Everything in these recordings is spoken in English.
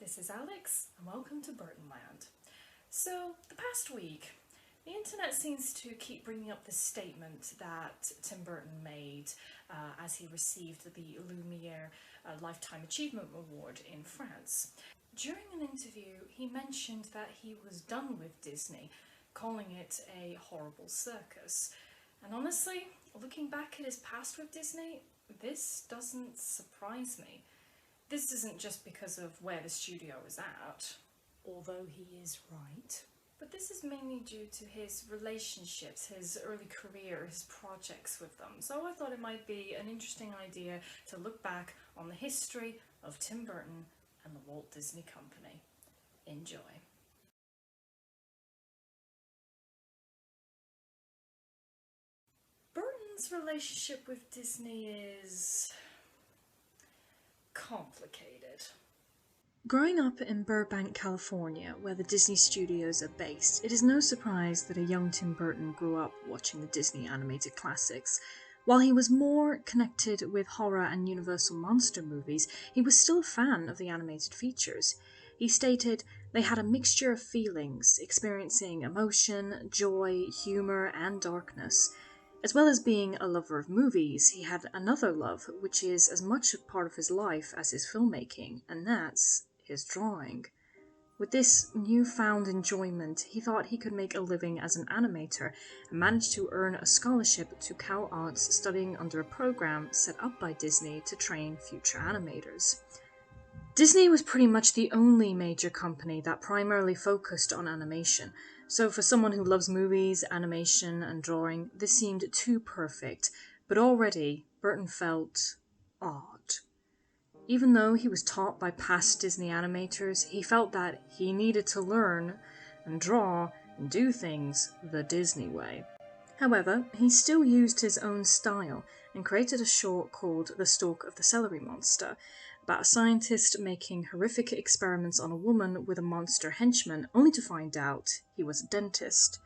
this is Alex and welcome to Burton Land. So, the past week, the internet seems to keep bringing up this statement that Tim Burton made as he received the Lumiere Lifetime Achievement Award in France. During an interview, he mentioned that he was done with Disney, calling it a horrible circus. And honestly, looking back at his past with Disney, this doesn't surprise me. This isn't just because of where the studio is at, although he is right, but this is mainly due to his relationships, his early career, his projects with them. So I thought it might be an interesting idea to look back on the history of Tim Burton and the Walt Disney Company. Enjoy. Burton's relationship with Disney is complicated. Growing up in Burbank, California, where the Disney Studios are based, it is no surprise that a young Tim Burton grew up watching the Disney animated classics. While he was more connected with horror and Universal monster movies, he was still a fan of the animated features. He stated they had a mixture of feelings, experiencing emotion, joy, humour, and darkness. As well as being a lover of movies, he had another love, which is as much a part of his life as his filmmaking, and that's his drawing. With this newfound enjoyment, he thought he could make a living as an animator and managed to earn a scholarship to Cal Arts, studying under a program set up by Disney to train future animators. Disney was pretty much the only major company that primarily focused on animation, so for someone who loves movies, animation, and drawing, this seemed too perfect, but already Burton felt odd. Even though he was taught by past Disney animators, he felt that he needed to learn and draw and do things the Disney way. However, he still used his own style and created a short called The Stalk of the Celery Monster, about a scientist making horrific experiments on a woman with a monster henchman, only to find out he was a dentist.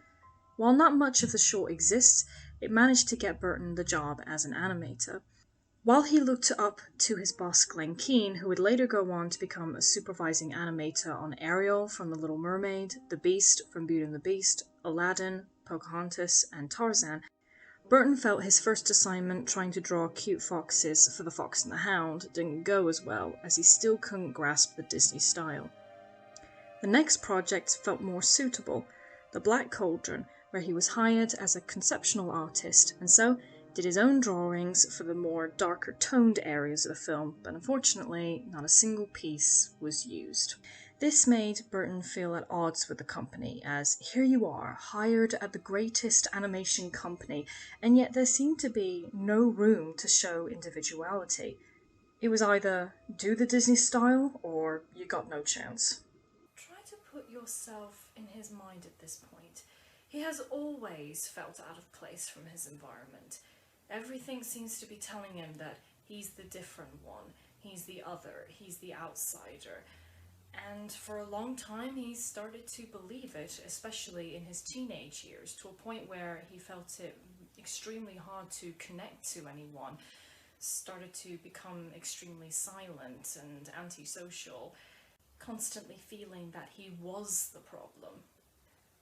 While not much of the short exists, it managed to get Burton the job as an animator. While he looked up to his boss Glenn Keane, who would later go on to become a supervising animator on Ariel from The Little Mermaid, The Beast from Beauty and the Beast, Aladdin, Pocahontas, and Tarzan, Burton felt his first assignment trying to draw cute foxes for The Fox and the Hound didn't go as well, as he still couldn't grasp the Disney style. The next project felt more suitable, The Black Cauldron, where he was hired as a conceptual artist, and so did his own drawings for the more darker toned areas of the film, but unfortunately not a single piece was used. This made Burton feel at odds with the company, as here you are, hired at the greatest animation company, and yet there seemed to be no room to show individuality. It was either do the Disney style, or you got no chance. Try to put yourself in his mind at this point. He has always felt out of place from his environment. Everything seems to be telling him that he's the different one, he's the other, he's the outsider. And for a long time he started to believe it, especially in his teenage years, to a point where he felt it extremely hard to connect to anyone, started to become extremely silent and antisocial, constantly feeling that he was the problem.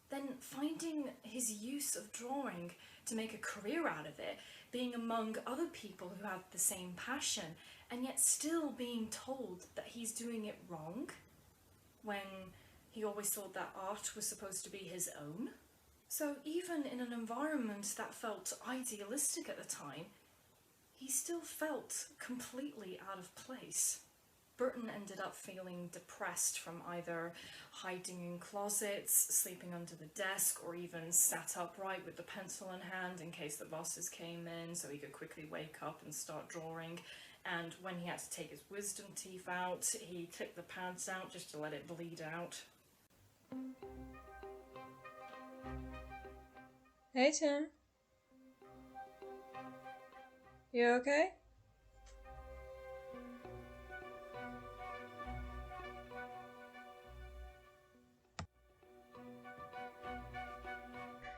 Then finding his use of drawing to make a career out of it, being among other people who have the same passion, and yet still being told that he's doing it wrong, when he always thought that art was supposed to be his own. So even in an environment that felt idealistic at the time, he still felt completely out of place. Burton ended up feeling depressed from either hiding in closets, sleeping under the desk, or even sat upright with the pencil in hand in case the bosses came in so he could quickly wake up and start drawing. And when he had to take his wisdom teeth out, he clipped the pads out just to let it bleed out. Hey Tim. You okay?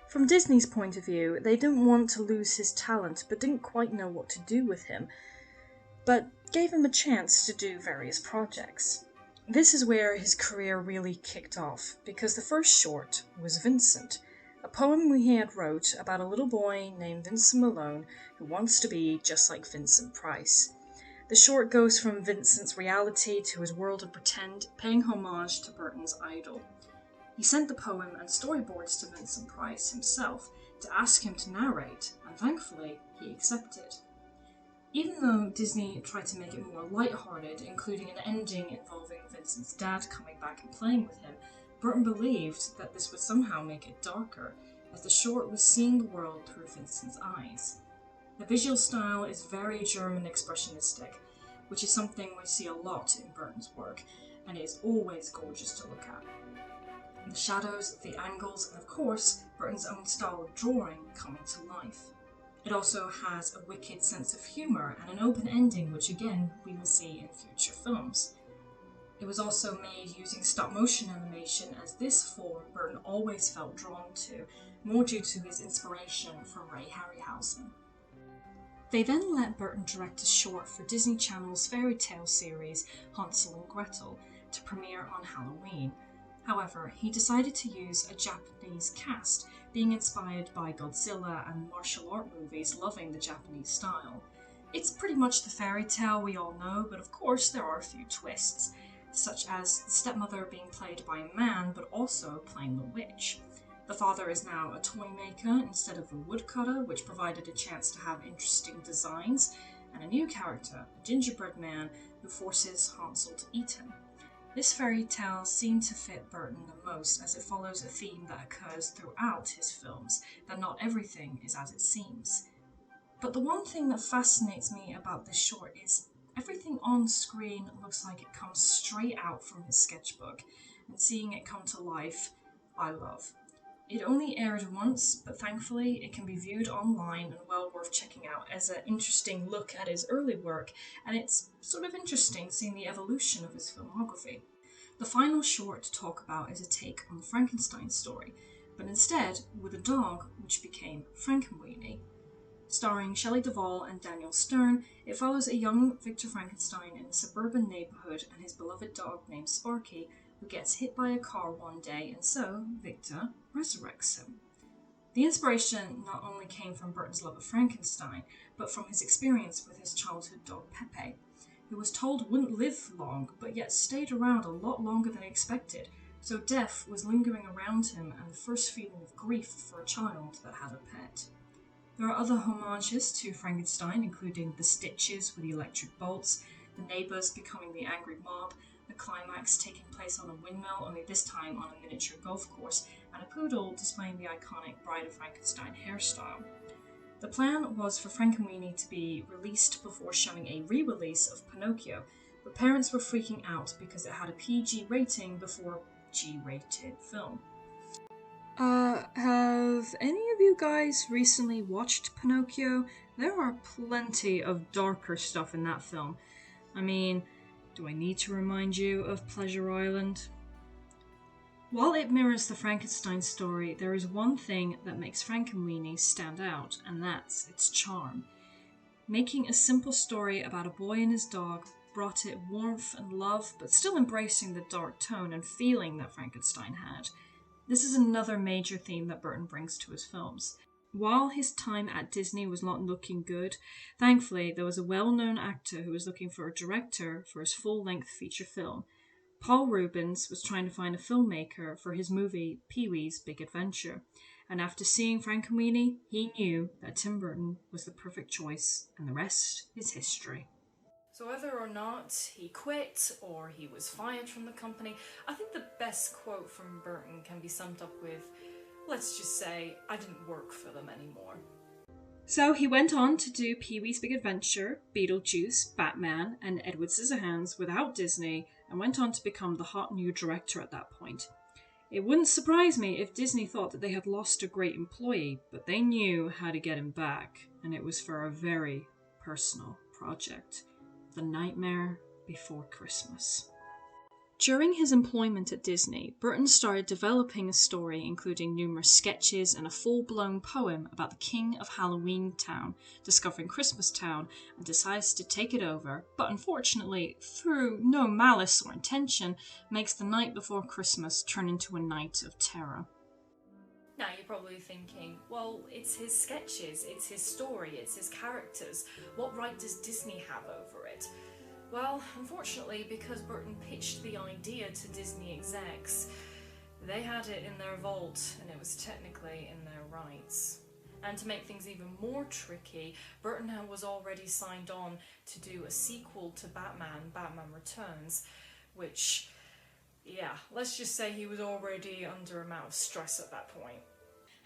From Disney's point of view, they didn't want to lose his talent, but didn't quite know what to do with him, but gave him a chance to do various projects. This is where his career really kicked off, because the first short was Vincent, a poem he had wrote about a little boy named Vincent Malone who wants to be just like Vincent Price. The short goes from Vincent's reality to his world of pretend, paying homage to Burton's idol. He sent the poem and storyboards to Vincent Price himself to ask him to narrate, and thankfully he accepted. Even though Disney tried to make it more lighthearted, including an ending involving Vincent's dad coming back and playing with him, Burton believed that this would somehow make it darker, as the short was seeing the world through Vincent's eyes. The visual style is very German expressionistic, which is something we see a lot in Burton's work, and it is always gorgeous to look at. The shadows, the angles, and of course, Burton's own style of drawing come into life. It also has a wicked sense of humour and an open ending, which again we will see in future films. It was also made using stop-motion animation, as this form Burton always felt drawn to, more due to his inspiration from Ray Harryhausen. They then let Burton direct a short for Disney Channel's fairy tale series Hansel and Gretel to premiere on Halloween. However, he decided to use a Japanese cast, being inspired by Godzilla and martial art movies, loving the Japanese style. It's pretty much the fairy tale we all know, but of course there are a few twists, such as the stepmother being played by a man but also playing the witch. The father is now a toy maker instead of a woodcutter, which provided a chance to have interesting designs, and a new character, a gingerbread man who forces Hansel to eat him. This fairy tale seemed to fit Burton the most, as it follows a theme that occurs throughout his films, that not everything is as it seems. But the one thing that fascinates me about this short is everything on screen looks like it comes straight out from his sketchbook, and seeing it come to life, I love. It only aired once, but thankfully it can be viewed online and well worth checking out as an interesting look at his early work, and it's sort of interesting seeing the evolution of his filmography. The final short to talk about is a take on the Frankenstein story, but instead with a dog which became Frankenweenie. Starring Shelley Duvall and Daniel Stern, it follows a young Victor Frankenstein in a suburban neighbourhood and his beloved dog named Sparky, who gets hit by a car one day, and so Victor resurrects him. The inspiration not only came from Burton's love of Frankenstein, but from his experience with his childhood dog Pepe, who was told wouldn't live long, but yet stayed around a lot longer than expected, so death was lingering around him and the first feeling of grief for a child that had a pet. There are other homages to Frankenstein, including the stitches with the electric bolts, the neighbours becoming the angry mob, the climax taking place on a windmill, only this time on a miniature golf course, and a poodle displaying the iconic Bride of Frankenstein hairstyle. The plan was for Frankenweenie to be released before showing a re-release of Pinocchio, but parents were freaking out because it had a PG rating before G-rated film. Have any of you guys recently watched Pinocchio? There are plenty of darker stuff in that film. I mean, do I need to remind you of Pleasure Island? While it mirrors the Frankenstein story, there is one thing that makes Frankenweenie stand out, and that's its charm. Making a simple story about a boy and his dog brought it warmth and love, but still embracing the dark tone and feeling that Frankenstein had. This is another major theme that Burton brings to his films. While his time at Disney was not looking good, thankfully there was a well-known actor who was looking for a director for his full-length feature film. Paul Reubens was trying to find a filmmaker for his movie Pee-wee's Big Adventure, and after seeing Frankenweenie, he knew that Tim Burton was the perfect choice, and the rest is history. So whether or not he quit or he was fired from the company, I think the best quote from Burton can be summed up with, let's just say, I didn't work for them anymore. So he went on to do Pee-wee's Big Adventure, Beetlejuice, Batman, and Edward Scissorhands without Disney, and went on to become the hot new director at that point. It wouldn't surprise me if Disney thought that they had lost a great employee, but they knew how to get him back, and it was for a very personal project. The Nightmare Before Christmas. During his employment at Disney, Burton started developing a story including numerous sketches and a full-blown poem about the king of Halloween Town discovering Christmas Town and decides to take it over, but unfortunately, through no malice or intention, makes the night before Christmas turn into a night of terror. Now you're probably thinking, well, it's his sketches, it's his story, it's his characters. What right does Disney have over it? Well, unfortunately, because Burton pitched the idea to Disney execs, they had it in their vault and it was technically in their rights. And to make things even more tricky, Burton was already signed on to do a sequel to Batman, Batman Returns, which, yeah, let's just say he was already under amount of stress at that point.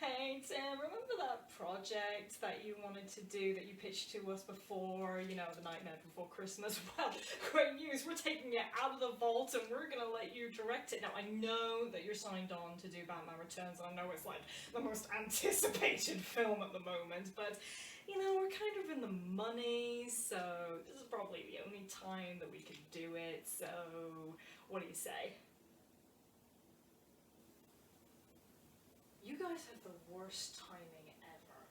Hey Tim, remember that project that you wanted to do that you pitched to us before, you know, the Nightmare Before Christmas? Well, great news, we're taking it out of the vault and we're gonna let you direct it. Now I know that you're signed on to do Batman Returns and I know it's like the most anticipated film at the moment, but you know, we're kind of in the money, so this is probably the only time that we could do it, so what do you say? You guys have the worst timing ever.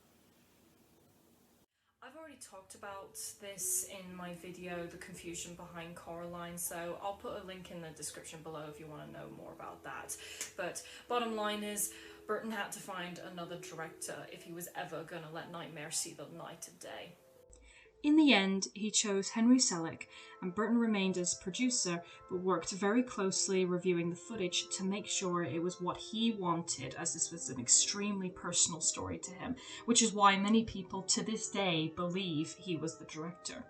I've already talked about this in my video, The Confusion Behind Coraline, so I'll put a link in the description below if you want to know more about that. But bottom line is, Burton had to find another director if he was ever going to let Nightmare see the light of day. In the end, he chose Henry Selick, and Burton remained as producer, but worked very closely reviewing the footage to make sure it was what he wanted, as this was an extremely personal story to him, which is why many people to this day believe he was the director.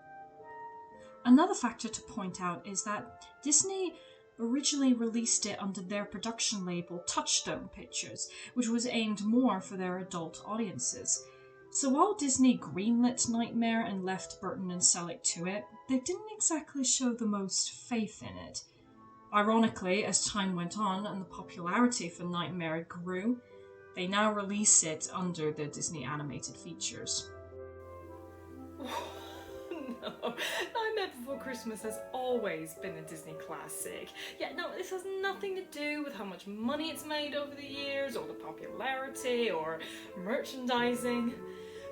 Another factor to point out is that Disney originally released it under their production label Touchstone Pictures, which was aimed more for their adult audiences. So while Disney greenlit Nightmare and left Burton and Selick to it, they didn't exactly show the most faith in it. Ironically, as time went on and the popularity for Nightmare grew, they now release it under the Disney animated features. No, Nightmare Before Christmas has always been a Disney classic. Yeah, no, this has nothing to do with how much money it's made over the years, or the popularity, or merchandising.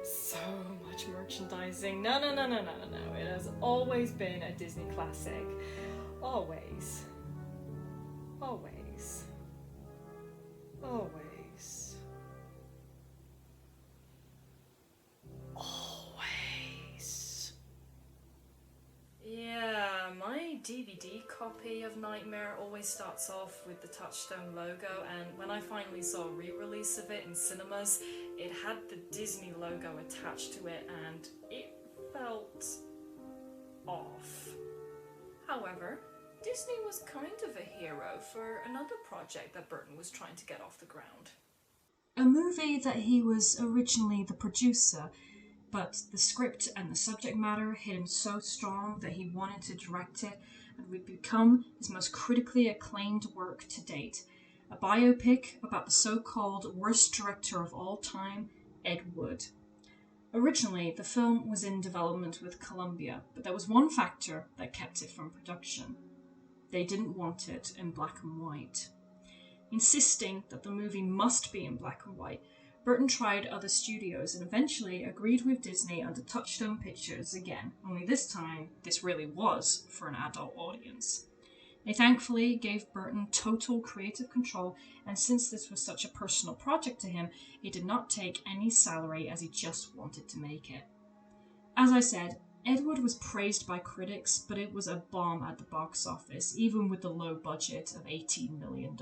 So much merchandising. No. It has always been a Disney classic. Always. Always. Always. Always. Yeah, my DVD copy of Nightmare always starts off with the Touchstone logo, and when I finally saw a re-release of it in cinemas, it had the Disney logo attached to it and it felt off. However, Disney was kind of a hero for another project that Burton was trying to get off the ground. A movie that he was originally the producer, but the script and the subject matter hit him so strong that he wanted to direct it and would become his most critically acclaimed work to date. A biopic about the so-called worst director of all time, Ed Wood. Originally, the film was in development with Columbia, but there was one factor that kept it from production. They didn't want it in black and white. Insisting that the movie must be in black and white, Burton tried other studios and eventually agreed with Disney under Touchstone Pictures again, only this time this really was for an adult audience. They thankfully gave Burton total creative control, and since this was such a personal project to him, he did not take any salary as he just wanted to make it. As I said, Ed Wood was praised by critics, but it was a bomb at the box office, even with the low budget of $18 million.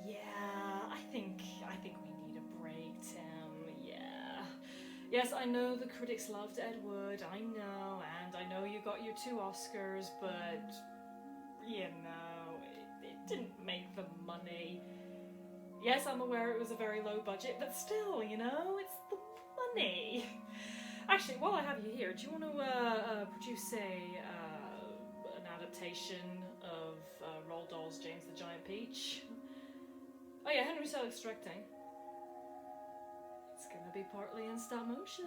Yeah, I think we need a break, Tim. Yeah. Yes, I know the critics loved Ed Wood, I know, and I know you got your 2 Oscars, but you know, it didn't make the money. Yes, I'm aware it was a very low budget, but still, you know, it's the money. Actually, while I have you here, do you want to produce an adaptation of Roald Dahl's James the Giant Peach? Oh yeah, Henry Selick's directing. It's gonna be partly in stop motion.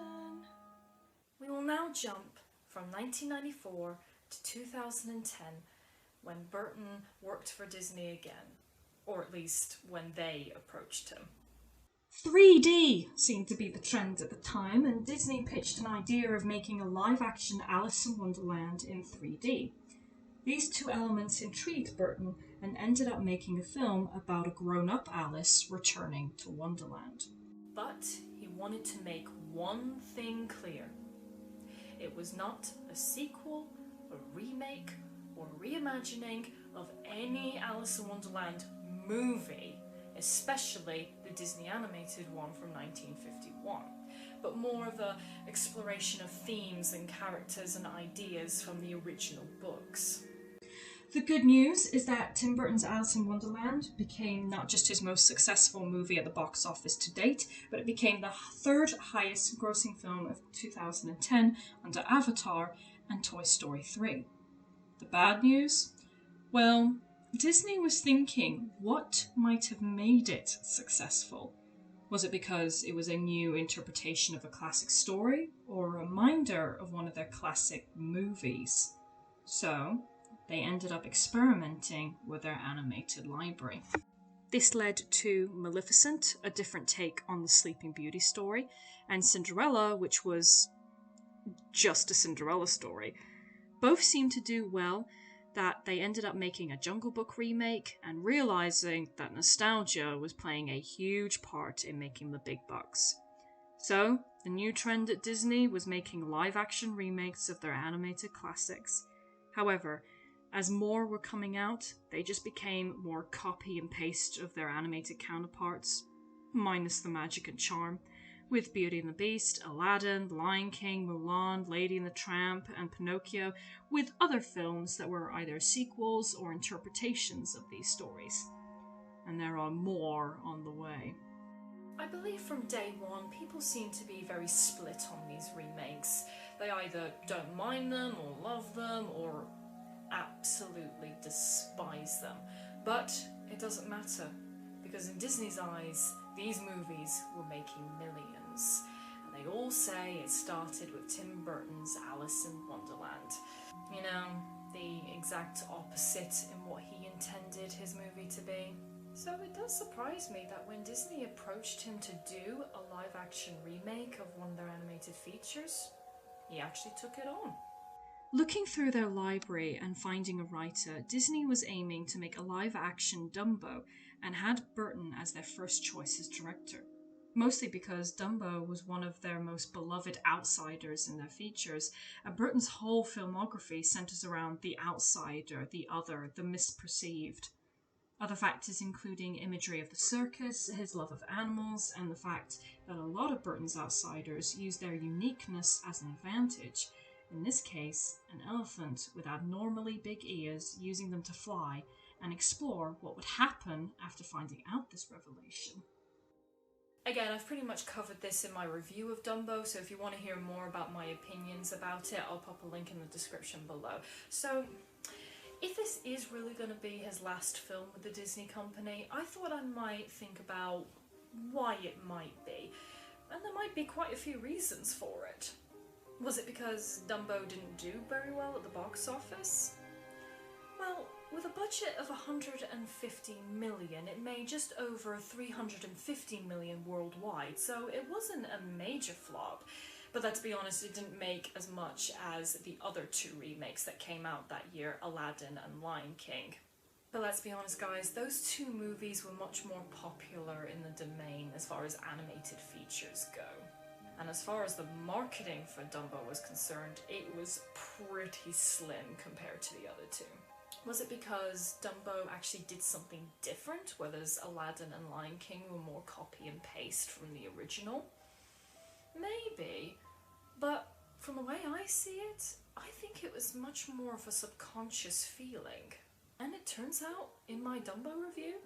We will now jump from 1994 to 2010, when Burton worked for Disney again, or at least when they approached him. 3D seemed to be the trend at the time, and Disney pitched an idea of making a live-action Alice in Wonderland in 3D. These two elements intrigued Burton and ended up making a film about a grown-up Alice returning to Wonderland. But he wanted to make one thing clear. It was not a sequel, a remake, or reimagining of any Alice in Wonderland movie, especially the Disney animated one from 1951, but more of an exploration of themes and characters and ideas from the original books. The good news is that Tim Burton's Alice in Wonderland became not just his most successful movie at the box office to date, but it became the third highest grossing film of 2010 under Avatar and Toy Story 3. The bad news? Well, Disney was thinking what might have made it successful. Was it because it was a new interpretation of a classic story, or a reminder of one of their classic movies? So, they ended up experimenting with their animated library. This led to Maleficent, a different take on the Sleeping Beauty story, and Cinderella, which was just a Cinderella story. Both seemed to do well, that they ended up making a Jungle Book remake and realizing that nostalgia was playing a huge part in making the big bucks. So, the new trend at Disney was making live-action remakes of their animated classics. However, as more were coming out, they just became more copy and paste of their animated counterparts, minus the magic and charm, with Beauty and the Beast, Aladdin, The Lion King, Mulan, Lady and the Tramp, and Pinocchio, with other films that were either sequels or interpretations of these stories. And there are more on the way. I believe from day one, people seem to be very split on these remakes. They either don't mind them or love them or absolutely despise them. But it doesn't matter, because in Disney's eyes, these movies were making millions. And they all say it started with Tim Burton's Alice in Wonderland. You know, the exact opposite in what he intended his movie to be. So it does surprise me that when Disney approached him to do a live-action remake of one of their animated features, he actually took it on. Looking through their library and finding a writer, Disney was aiming to make a live-action Dumbo and had Burton as their first choice as director. Mostly because Dumbo was one of their most beloved outsiders in their features, and Burton's whole filmography centers around the outsider, the other, the misperceived. Other factors including imagery of the circus, his love of animals, and the fact that a lot of Burton's outsiders use their uniqueness as an advantage. In this case, an elephant with abnormally big ears, using them to fly, and explore what would happen after finding out this revelation. Again, I've pretty much covered this in my review of Dumbo, so if you want to hear more about my opinions about it, I'll pop a link in the description below. So, if this is really going to be his last film with the Disney Company, I thought I might think about why it might be. And there might be quite a few reasons for it. Was it because Dumbo didn't do very well at the box office? Well, with a budget of 150 million, it made just over 350 million worldwide, so it wasn't a major flop. But let's be honest, it didn't make as much as the other two remakes that came out that year, Aladdin and Lion King. But let's be honest guys, those two movies were much more popular in the domain as far as animated features go. And as far as the marketing for Dumbo was concerned, it was pretty slim compared to the other two. Was it because Dumbo actually did something different, whereas Aladdin and Lion King were more copy and paste from the original? Maybe, but from the way I see it, I think it was much more of a subconscious feeling. And it turns out, in my Dumbo review,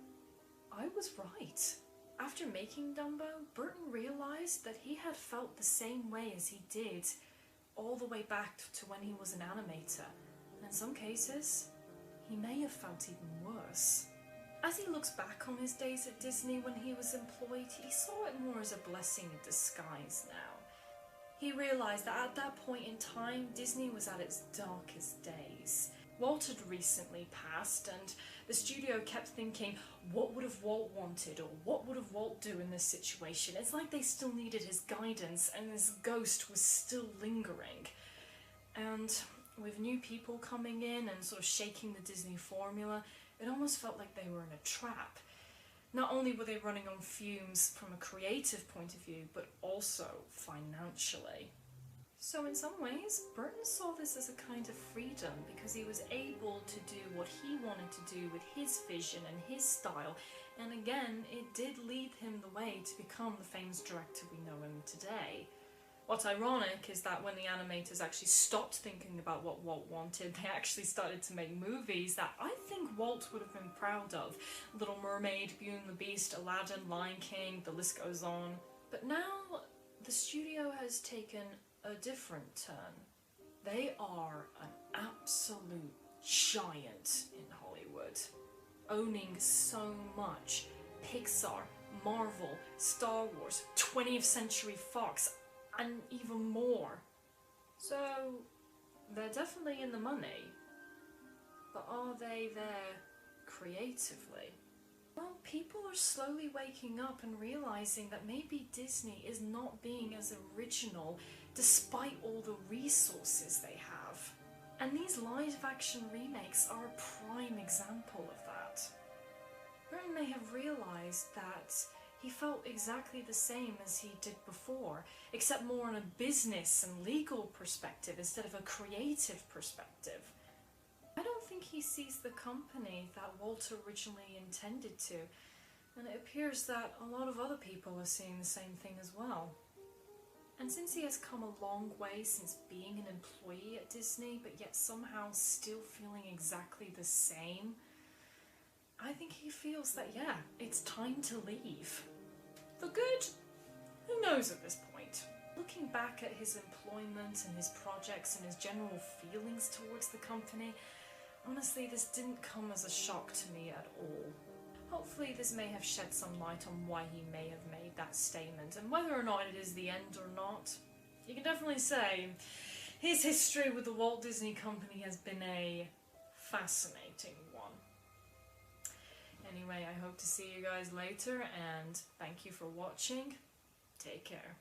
I was right. After making Dumbo, Burton realised that he had felt the same way as he did all the way back to when he was an animator. And in some cases, he may have felt even worse. As he looks back on his days at Disney when he was employed, he saw it more as a blessing in disguise now. He realised that at that point in time, Disney was at its darkest days. Walt had recently passed, and the studio kept thinking, what would have Walt wanted, or what would have Walt do in this situation? It's like they still needed his guidance, and his ghost was still lingering. And with new people coming in and sort of shaking the Disney formula, it almost felt like they were in a trap. Not only were they running on fumes from a creative point of view, but also financially. So in some ways, Burton saw this as a kind of freedom because he was able to do what he wanted to do with his vision and his style, and again, it did lead him the way to become the famous director we know him today. What's ironic is that when the animators actually stopped thinking about what Walt wanted, they actually started to make movies that I think Walt would have been proud of. Little Mermaid, Beauty and the Beast, Aladdin, Lion King, the list goes on. But now the studio has taken a different turn. They are an absolute giant in Hollywood, owning so much. Pixar, Marvel, Star Wars, 20th Century Fox, and even more. So they're definitely in the money, but are they there creatively? Well, people are slowly waking up and realizing that maybe Disney is not being as original despite all the resources they have. And these live-action remakes are a prime example of that. Burton may have realized that he felt exactly the same as he did before, except more on a business and legal perspective instead of a creative perspective. I don't think he sees the company that Walt originally intended to, and it appears that a lot of other people are seeing the same thing as well. And since he has come a long way since being an employee at Disney, but yet somehow still feeling exactly the same, I think he feels that, yeah, it's time to leave. For good? Who knows at this point? Looking back at his employment and his projects and his general feelings towards the company, honestly, this didn't come as a shock to me at all. Hopefully this may have shed some light on why he may have made that statement, and whether or not it is the end or not, you can definitely say his history with the Walt Disney Company has been a fascinating one. Anyway, I hope to see you guys later, and thank you for watching. Take care.